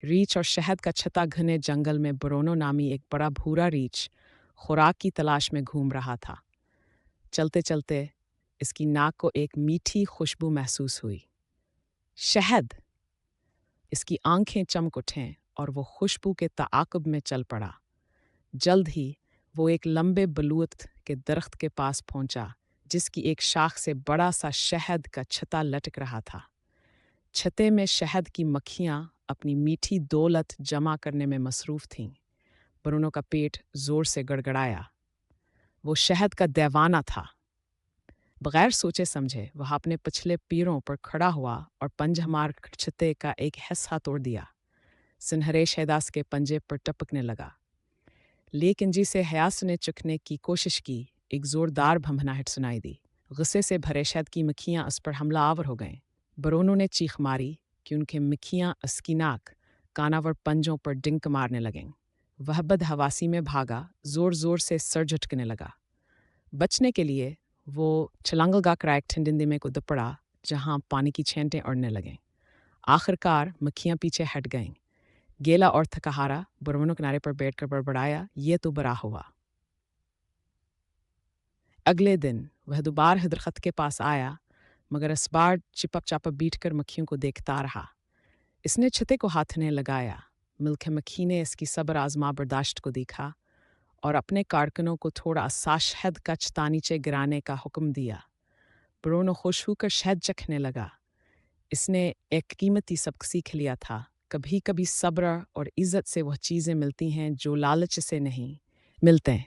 रीछ और शहद का छत्ता घने जंगल में ब्रोनो नामी एक बड़ा भूरा रीछ खुराक की तलाश में घूम रहा था। चलते चलते इसकी नाक को एक मीठी खुशबू महसूस हुई। शहद! इसकी आंखें चमक उठें और वो खुशबू के ताक़ुब में चल पड़ा। जल्द ही वो एक लंबे बलूत के दरख्त के पास पहुंचा, जिसकी एक शाख से बड़ा सा शहद का छत्ता लटक रहा था। छत्ते में शहद की मक्खियां अपनी मीठी दौलत जमा करने में मसरूफ थीं। ब्रूनो का पेट जोर से गड़गड़ाया। वो शहद का दीवाना था। बगैर सोचे समझे वह अपने पिछले पैरों पर खड़ा हुआ और पंजा मार छत्ते का एक हिस्सा तोड़ दिया। सुनहरे शहदास के पंजे पर टपकने लगा। लेकिन जिसे हयास ने चुकने की कोशिश की, एक जोरदार भंभनाहट सुनाई दी। गुस्से से भरे शहद की मक्खियां उस पर हमला आवर हो गईं। ब्रोनो ने चीख मारी कि उनके मक्खियां उसकी नाक, कानावर पंजों पर डिंक मारने लगें। वह बदहवासी में भागा, जोर जोर से सर झटकने लगा। बचने के लिए वो छलांग लगाकर एक ठंडिंदी में कूद पड़ा, जहां पानी की छींटें उड़ने लगें। आखिरकार मक्खियां पीछे हट गईं। गेला और थकाहारा ब्रोनो किनारे पर बैठकर बड़बड़ाया, ये तो बड़ा हुआ। अगले दिन वह दोबारा दरख्त के पास आया, मगर इस बार चिपक चापक बैठकर मक्खियों को देखता रहा। इसने छत्ते को हाथ ने लगाया। मिल्क मक्खी ने इसकी सब्र आजमा बर्दाश्त को देखा और अपने कारकुनों को थोड़ा सा शहद का छत्ता नीचे गिराने का हुक्म दिया। ब्रोनो खुश होकर शहद चखने लगा। इसने एक कीमती सबक सीख लिया था। कभी कभी सब्र और इज़्ज़त से वह चीज़ें मिलती हैं जो लालच से नहीं मिलते।